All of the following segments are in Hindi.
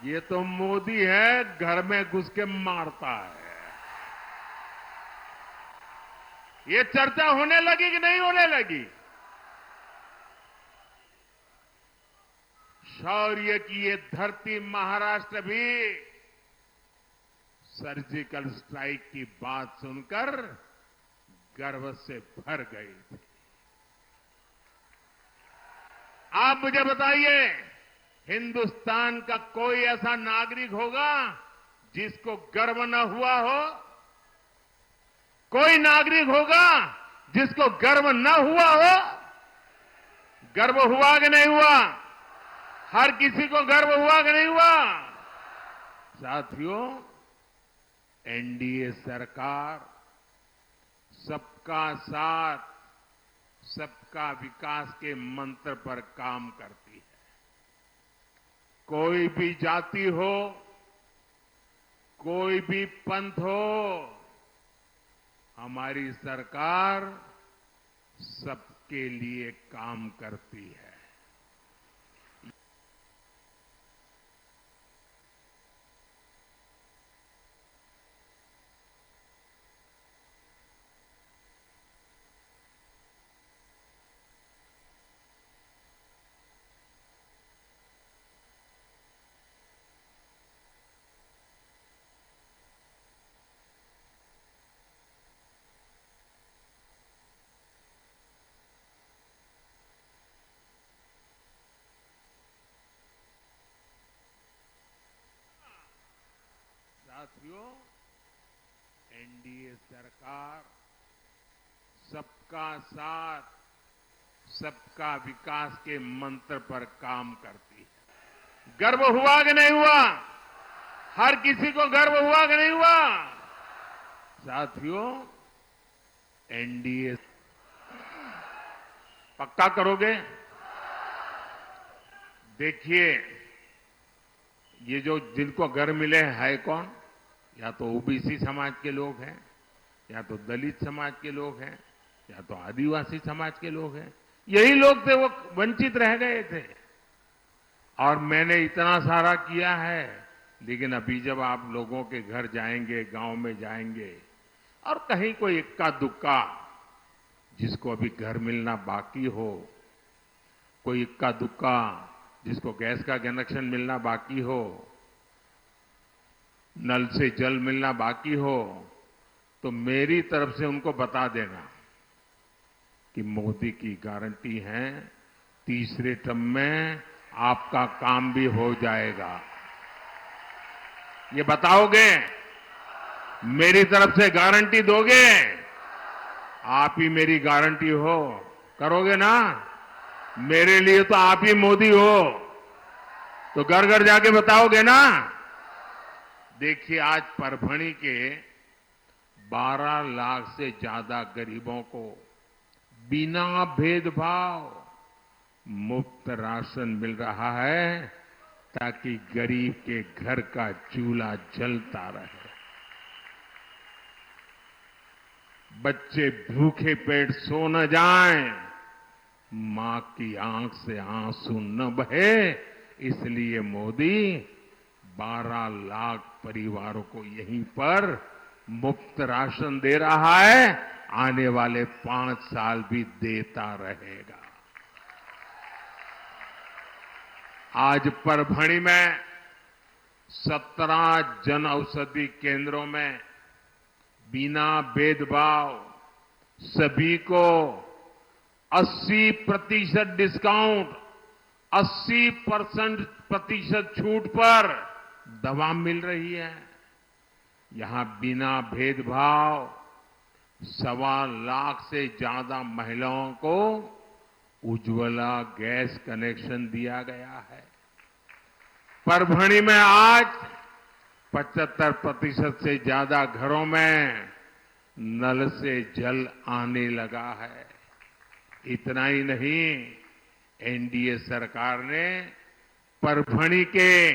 ये तो मोदी है, घर में घुस के मारता है। ये चर्चा होने लगी कि नहीं होने लगी? शौर्य की ये धरती महाराष्ट्र भी सर्जिकल स्ट्राइक की बात सुनकर गर्व से भर गई थी। आप मुझे बताइए, हिंदुस्तान का कोई ऐसा नागरिक होगा जिसको गर्व न हुआ हो? कोई नागरिक होगा जिसको गर्व न हुआ हो? गर्व हुआ कि नहीं हुआ? हर किसी को गर्व हुआ कि नहीं हुआ? साथियों, एनडीए सरकार सबका साथ, सबका विकास के मंत्र पर काम करती है। कोई भी जाति हो, कोई भी पंथ हो, हमारी सरकार सबके लिए काम करती है। साथियों, एनडीए सरकार सबका साथ, सबका विकास के मंत्र पर काम करती है। गर्व हुआ कि नहीं हुआ? हर किसी को गर्व हुआ कि नहीं हुआ? साथियों, एनडीए पक्का करोगे? देखिए, ये जो जिनको घर मिले है कौन? या तो ओबीसी समाज के लोग हैं, या तो दलित समाज के लोग हैं, या तो आदिवासी समाज के लोग हैं। यही लोग थे, वो वंचित रह गए थे। और मैंने इतना सारा किया है, लेकिन अभी जब आप लोगों के घर जाएंगे, गांव में जाएंगे, और कहीं कोई इक्का दुक्का जिसको अभी घर मिलना बाकी हो, कोई इक्का दुक्का जिसको गैस का कनेक्शन मिलना बाकी हो, नल से जल मिलना बाकी हो, तो मेरी तरफ से उनको बता देना कि मोदी की गारंटी है, तीसरे टर्म में आपका काम भी हो जाएगा। ये बताओगे? मेरी तरफ से गारंटी दोगे? आप ही मेरी गारंटी हो, करोगे ना? मेरे लिए तो आप ही मोदी हो, तो घर घर जाके बताओगे ना? देखिए, आज परभणी के 12 लाख से ज्यादा गरीबों को बिना भेदभाव मुफ्त राशन मिल रहा है, ताकि गरीब के घर का चूल्हा जलता रहे, बच्चे भूखे पेट सो न जाएं, मां की आंख से आंसू न बहे। इसलिए मोदी 12 लाख परिवारों को यहीं पर मुफ्त राशन दे रहा है, आने वाले 5 साल भी देता रहेगा। आज परभणी में 17 जन औषधि केंद्रों में बिना भेदभाव सभी को 80% डिस्काउंट, 80% छूट पर दवा मिल रही है। यहां बिना भेदभाव 1.25 लाख से ज्यादा महिलाओं को उज्ज्वला गैस कनेक्शन दिया गया है। परभणी में आज 75% से ज्यादा घरों में नल से जल आने लगा है। इतना ही नहीं, एनडीए सरकार ने परभणी के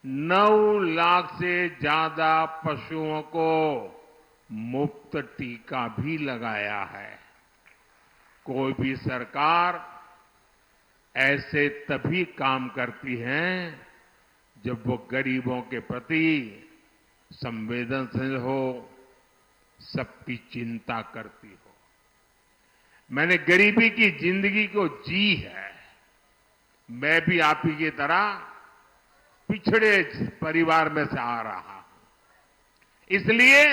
9 लाख से ज्यादा पशुओं को मुफ्त टीका भी लगाया है। कोई भी सरकार ऐसे तभी काम करती है जब वो गरीबों के प्रति संवेदनशील हो, सबकी चिंता करती हो। मैंने गरीबी की जिंदगी को जी है। मैं भी आप ही की तरह पिछड़े परिवार में से आ रहा हूं, इसलिए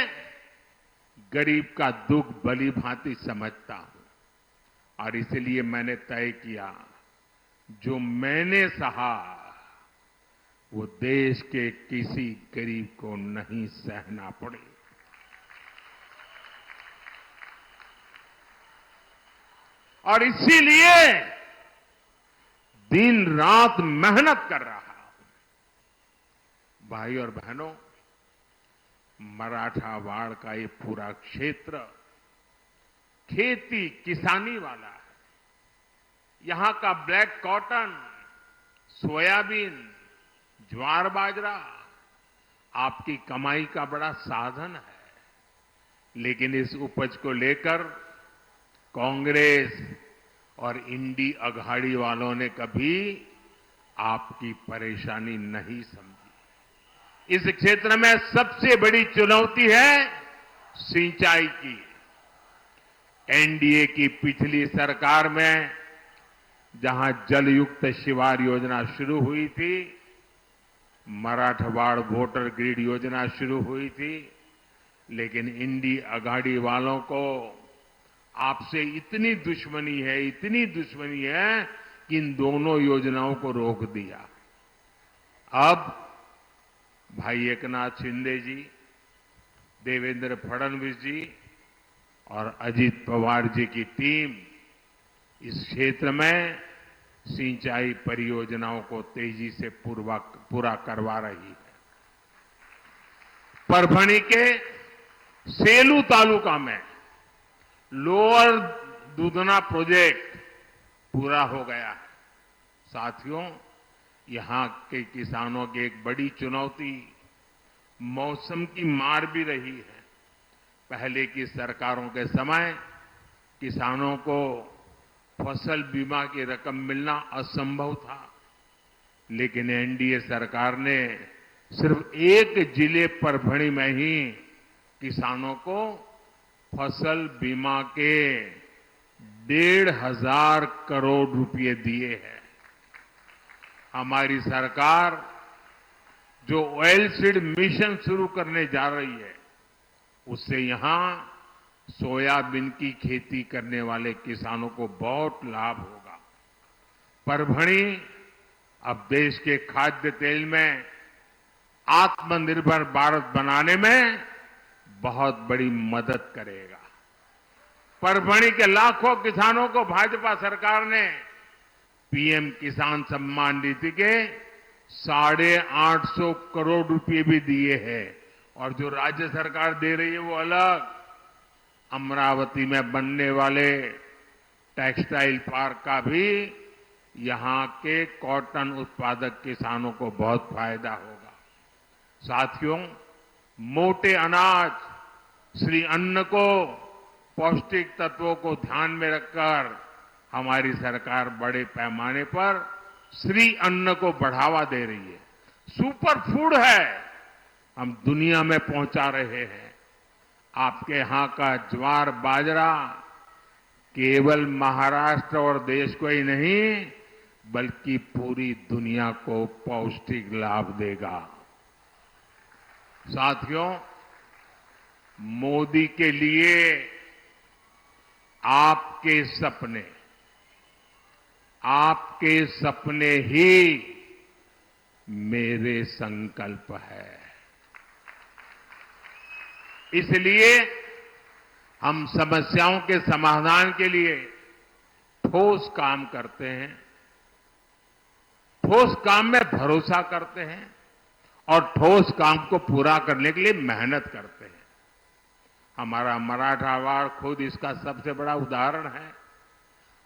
गरीब का दुख भली भांति समझता हूं और इसलिए मैंने तय किया, जो मैंने सहा वो देश के किसी गरीब को नहीं सहना पड़े। और इसीलिए दिन रात मेहनत कर रहा हूं। भाई और बहनों, मराठावाड़ का ये पूरा क्षेत्र खेती किसानी वाला है। यहां का ब्लैक कॉटन, सोयाबीन, ज्वार बाजरा आपकी कमाई का बड़ा साधन है। लेकिन इस उपज को लेकर कांग्रेस और इंडी अघाड़ी वालों ने कभी आपकी परेशानी नहीं समझी। इस क्षेत्र में सबसे बड़ी चुनौती है सिंचाई की। एनडीए की पिछली सरकार में जहां जलयुक्त शिवार योजना शुरू हुई थी, मराठवाड़ वोटर ग्रिड योजना शुरू हुई थी, लेकिन इंडी अघाड़ी वालों को आपसे इतनी दुश्मनी है कि इन दोनों योजनाओं को रोक दिया। अब भाई एकनाथ शिंदे जी, देवेंद्र फडणवीस जी और अजित पवार जी की टीम इस क्षेत्र में सिंचाई परियोजनाओं को तेजी से पूरा करवा रही है। परभणी के सेलू तालुका में लोअर दूधना प्रोजेक्ट पूरा हो गया है। साथियों, यहां के किसानों की एक बड़ी चुनौती मौसम की मार भी रही है। पहले की सरकारों के समय किसानों को फसल बीमा की रकम मिलना असंभव था, लेकिन एनडीए सरकार ने सिर्फ एक जिले परभणी में ही किसानों को फसल बीमा के 1,500 करोड़ रुपए दिए हैं। हमारी सरकार जो ऑयल सीड मिशन शुरू करने जा रही है, उससे यहां सोयाबीन की खेती करने वाले किसानों को बहुत लाभ होगा। परभणी अब देश के खाद्य तेल में आत्मनिर्भर भारत बनाने में बहुत बड़ी मदद करेगा। परभणी के लाखों किसानों को भाजपा सरकार ने पीएम किसान सम्मान निधि के 850 करोड़ रुपए भी दिए हैं, और जो राज्य सरकार दे रही है वो अलग। अमरावती में बनने वाले टेक्सटाइल पार्क का भी यहां के कॉटन उत्पादक किसानों को बहुत फायदा होगा। साथियों, मोटे अनाज, श्री अन्न को, पौष्टिक तत्वों को ध्यान में रखकर हमारी सरकार बड़े पैमाने पर श्री अन्न को बढ़ावा दे रही है। सुपर फूड है, हम दुनिया में पहुंचा रहे हैं। आपके यहां का ज्वार बाजरा केवल महाराष्ट्र और देश को ही नहीं, बल्कि पूरी दुनिया को पौष्टिक लाभ देगा। साथियों, मोदी के लिए आपके सपने ही मेरे संकल्प है। इसलिए हम समस्याओं के समाधान के लिए ठोस काम करते हैं, ठोस काम में भरोसा करते हैं और ठोस काम को पूरा करने के लिए मेहनत करते हैं। हमारा मराठावाड़ खुद इसका सबसे बड़ा उदाहरण है।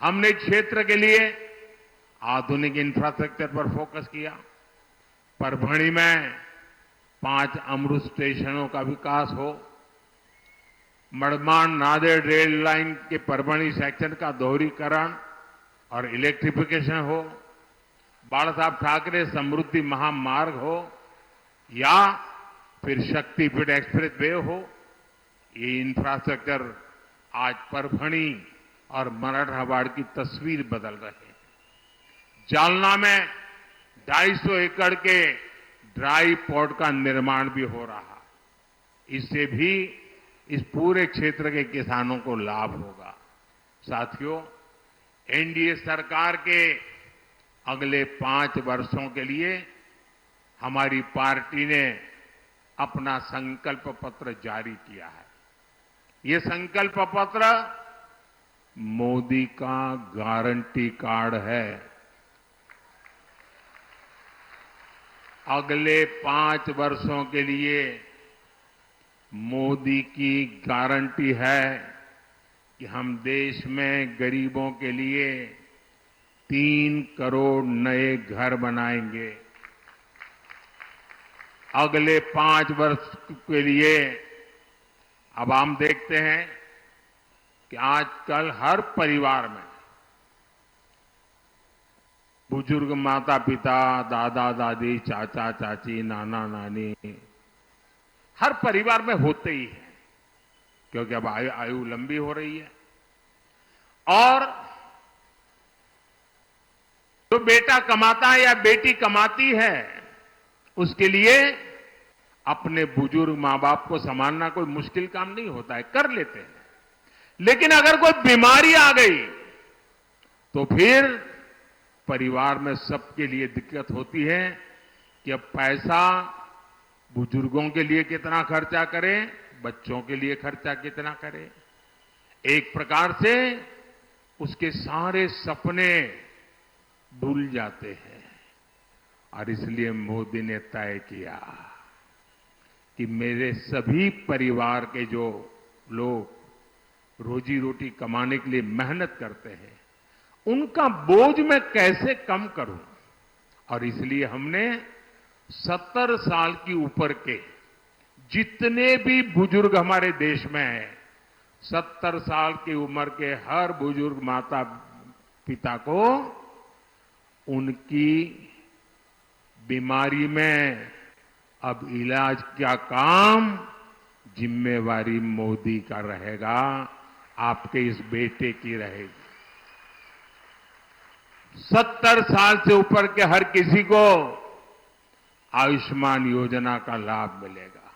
हमने क्षेत्र के लिए आधुनिक इंफ्रास्ट्रक्चर पर फोकस किया। परभणी में 5 अमृत स्टेशनों का विकास हो, मड़मान नांदेड़ रेल लाइन के परभणी सेक्शन का दोहरीकरण और इलेक्ट्रिफिकेशन हो, बाला साहब ठाकरे समृद्धि महामार्ग हो या फिर शक्तिपीठ एक्सप्रेस वे हो, ये इंफ्रास्ट्रक्चर आज परभणी और मराठवाड़ की तस्वीर बदल रहे हैं। जालना में 250 एकड़ के ड्राई पोर्ट का निर्माण भी हो रहा है। इससे भी इस पूरे क्षेत्र के किसानों को लाभ होगा। साथियों, एनडीए सरकार के अगले 5 वर्षों के लिए हमारी पार्टी ने अपना संकल्प पत्र जारी किया है। ये संकल्प पत्र मोदी का गारंटी कार्ड है। अगले 5 वर्षों के लिए मोदी की गारंटी है कि हम देश में गरीबों के लिए 3 करोड़ नए घर बनाएंगे। अगले 5 वर्ष के लिए अब हम देखते हैं कि आजकल हर परिवार में बुजुर्ग माता पिता, दादा दादी, चाचा चाची, नाना नानी हर परिवार में होते ही हैं, क्योंकि अब आयु लंबी हो रही है। और जो बेटा कमाता है या बेटी कमाती है, उसके लिए अपने बुजुर्ग मां बाप को संभालना कोई मुश्किल काम नहीं होता है, कर लेते हैं। लेकिन अगर कोई बीमारी आ गई तो फिर परिवार में सबके लिए दिक्कत होती है कि अब पैसा बुजुर्गों के लिए कितना खर्चा करें, बच्चों के लिए खर्चा कितना करें। एक प्रकार से उसके सारे सपने भूल जाते हैं। और इसलिए मोदी ने तय किया कि मेरे सभी परिवार के जो लोग रोजी रोटी कमाने के लिए मेहनत करते हैं, उनका बोझ मैं कैसे कम करूं। और इसलिए हमने 70 साल की ऊपर के जितने भी बुजुर्ग हमारे देश में हैं, 70 साल की उम्र के हर बुजुर्ग माता पिता को उनकी बीमारी में अब इलाज का काम जिम्मेवारी मोदी का रहेगा, आपके इस बेटे की रहेगी। 70 साल से ऊपर के हर किसी को आयुष्मान योजना का लाभ मिलेगा।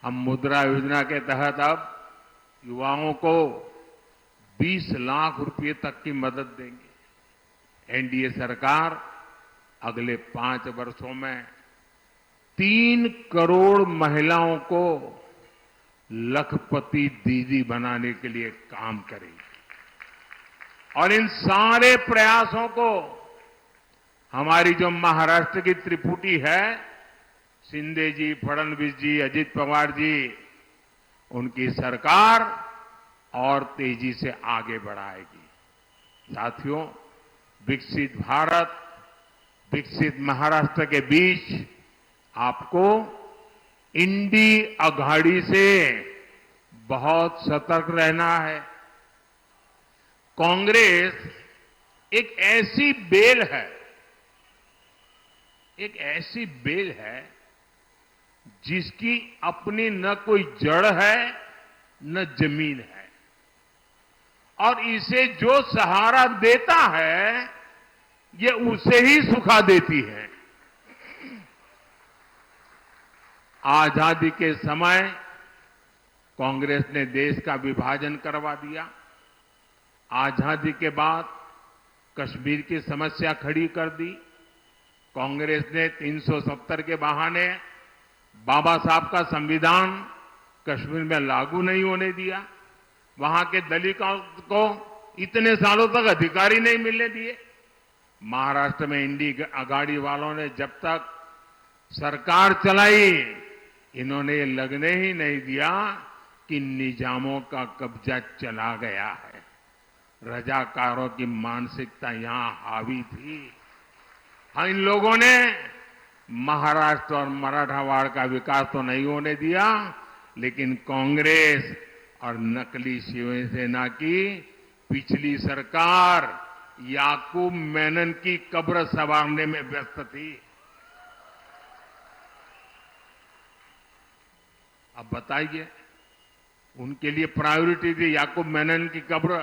हम मुद्रा योजना के तहत अब युवाओं को 20 लाख रुपए तक की मदद देंगे। एनडीए सरकार अगले 5 वर्षों में 3 करोड़ महिलाओं को लखपति दीदी बनाने के लिए काम करेगी। और इन सारे प्रयासों को हमारी जो महाराष्ट्र की त्रिपुटी है, शिंदे जी, फडणवीस जी, अजित पवार जी, उनकी सरकार और तेजी से आगे बढ़ाएगी। साथियों, विकसित भारत, विकसित महाराष्ट्र के बीच आपको इंडी अघाड़ी से बहुत सतर्क रहना है। कांग्रेस एक ऐसी बेल है जिसकी अपनी न कोई जड़ है न जमीन है, और इसे जो सहारा देता है ये उसे ही सुखा देती है। आजादी के समय कांग्रेस ने देश का विभाजन करवा दिया। आजादी के बाद कश्मीर की समस्या खड़ी कर दी। कांग्रेस ने 370 के बहाने बाबा साहब का संविधान कश्मीर में लागू नहीं होने दिया। वहां के दलितों को इतने सालों तक अधिकार ही नहीं मिलने दिए। महाराष्ट्र में इंडी अघाड़ी वालों ने जब तक सरकार चलाई, इन्होंने ये लगने ही नहीं दिया कि निजामों का कब्जा चला गया है। रजाकारों की मानसिकता यहां हावी थी। हाँ, इन लोगों ने महाराष्ट्र और मराठवाड़ का विकास तो नहीं होने दिया, लेकिन कांग्रेस और नकली शिवसेना की पिछली सरकार याकूब मेनन की कब्र संवारने में व्यस्त थी। अब बताइए, उनके लिए प्रायोरिटी थी याकूब मेनन की कब्र।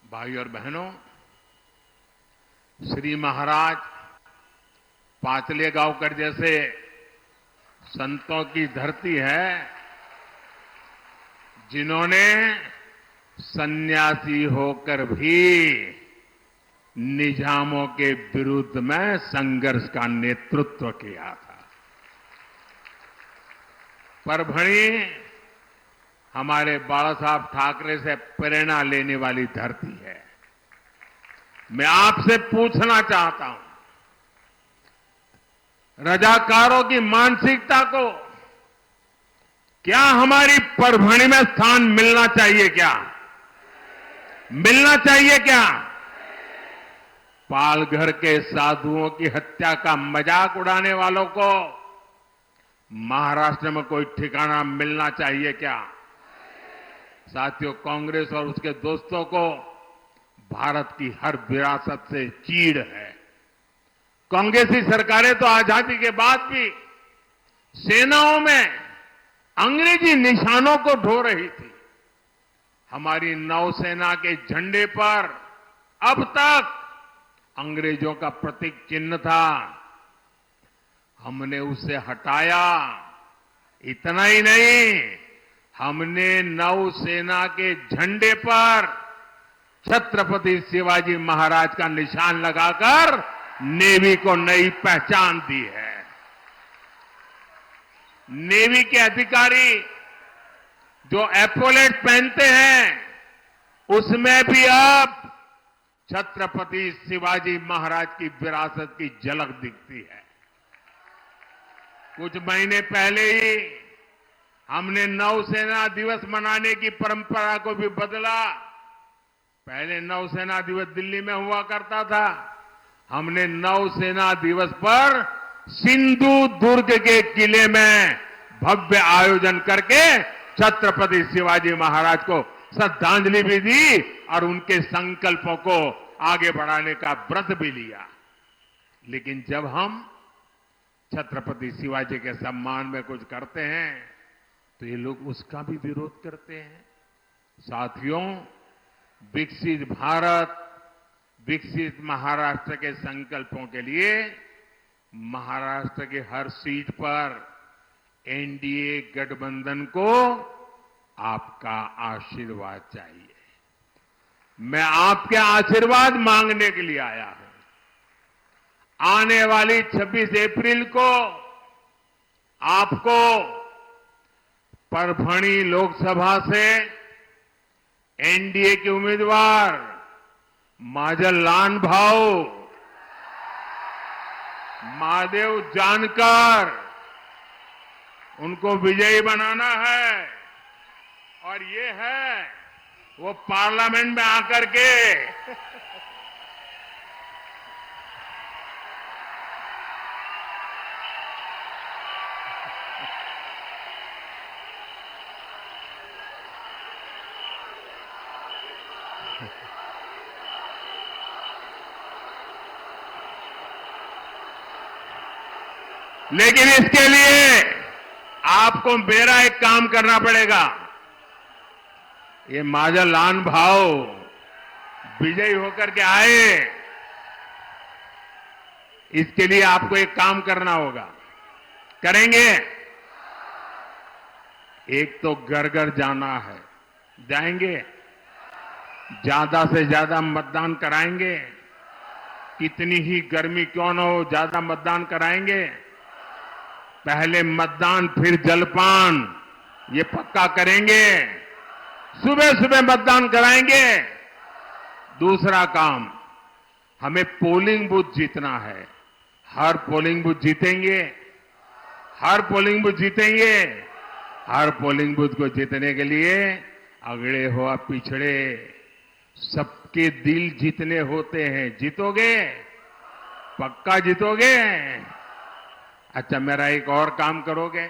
भाई और बहनों, श्री महाराज पांचलेगांवकर जैसे संतों की धरती है जिन्होंने सन्यासी होकर भी निजामों के विरुद्ध में संघर्ष का नेतृत्व किया था। परभणी हमारे बाला साहब ठाकरे से प्रेरणा लेने वाली धरती है। मैं आपसे पूछना चाहता हूं, रजाकारों की मानसिकता को क्या हमारी परभणी में स्थान मिलना चाहिए? क्या मिलना चाहिए? क्या पालघर के साधुओं की हत्या का मजाक उड़ाने वालों को महाराष्ट्र में कोई ठिकाना मिलना चाहिए? क्या साथियों, कांग्रेस और उसके दोस्तों को भारत की हर विरासत से चीड़ है। कांग्रेसी सरकारें तो आजादी के बाद भी सेनाओं में अंग्रेजी निशानों को ढो रही थी। हमारी नौसेना के झंडे पर अब तक अंग्रेजों का प्रतीक चिन्ह था, हमने उसे हटाया। इतना ही नहीं, हमने नौसेना के झंडे पर छत्रपति शिवाजी महाराज का निशान लगाकर नेवी को नई पहचान दी है। नेवी के अधिकारी जो एपोलेट पहनते हैं उसमें भी अब छत्रपति शिवाजी महाराज की विरासत की झलक दिखती है। कुछ महीने पहले ही हमने नौसेना दिवस मनाने की परंपरा को भी बदला। पहले नौसेना दिवस दिल्ली में हुआ करता था, हमने नौसेना दिवस पर सिंधु दुर्ग के किले में भव्य आयोजन करके छत्रपति शिवाजी महाराज को श्रद्धांजलि भी दी और उनके संकल्पों को आगे बढ़ाने का व्रत भी लिया। लेकिन जब हम छत्रपति शिवाजी के सम्मान में कुछ करते हैं तो ये लोग उसका भी विरोध करते हैं। साथियों, विकसित भारत, विकसित महाराष्ट्र के संकल्पों के लिए महाराष्ट्र के हर सीट पर एनडीए गठबंधन को आपका आशीर्वाद चाहिए। मैं आपके आशीर्वाद मांगने के लिए आया हूं। आने वाली 26 अप्रैल को आपको परभणी लोकसभा से एनडीए के उम्मीदवार माजल लानभाऊ, महादेव जानकर, उनको विजयी बनाना है। और ये है वो पार्लियामेंट में आकर के लेकिन इसके लिए आपको मेरा एक काम करना पड़ेगा। ये माजल लानभाऊ विजयी होकर के आए, इसके लिए आपको एक काम करना होगा। करेंगे? एक तो घर घर जाना है, जाएंगे? ज्यादा से ज्यादा मतदान कराएंगे, कितनी ही गर्मी क्यों न हो, ज्यादा मतदान कराएंगे। पहले मतदान फिर जलपान, ये पक्का करेंगे। सुबह सुबह मतदान कराएंगे। दूसरा काम, हमें पोलिंग बूथ जीतना है। हर पोलिंग बूथ जीतेंगे, हर पोलिंग बूथ जीतेंगे। हर पोलिंग बूथ को जीतने के लिए अगड़े हो या पिछड़े, सबके दिल जीतने होते हैं। जीतोगे? पक्का जीतोगे? अच्छा, मेरा एक और काम करोगे?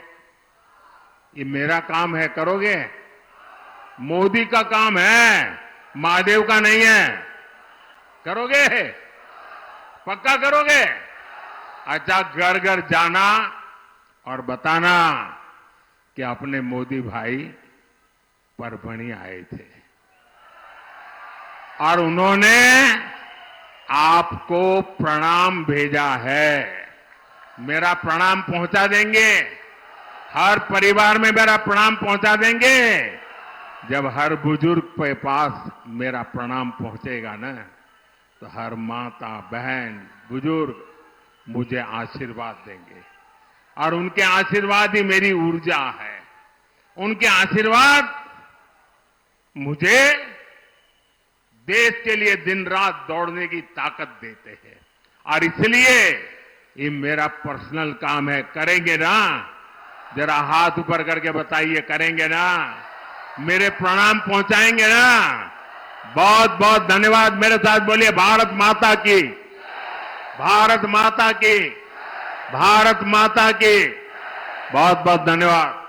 ये मेरा काम है, करोगे? मोदी का काम है, महादेव का नहीं है। करोगे? पक्का करोगे? अच्छा, घर घर जाना और बताना कि अपने मोदी भाई परभणी आए थे और उन्होंने आपको प्रणाम भेजा है। मेरा प्रणाम पहुंचा देंगे, हर परिवार में मेरा प्रणाम पहुंचा देंगे। जब हर बुजुर्ग के पास मेरा प्रणाम पहुंचेगा ना, तो हर माता, बहन, बुजुर्ग मुझे आशीर्वाद देंगे और उनके आशीर्वाद ही मेरी ऊर्जा है। उनके आशीर्वाद मुझे देश के लिए दिन रात दौड़ने की ताकत देते हैं और इसलिए ये मेरा पर्सनल काम है। करेंगे ना? जरा हाथ ऊपर करके बताइए, करेंगे ना? मेरे प्रणाम पहुंचाएंगे ना? बहुत बहुत धन्यवाद। मेरे साथ बोलिए, भारत माता की, भारत माता की, भारत माता की। बहुत बहुत धन्यवाद।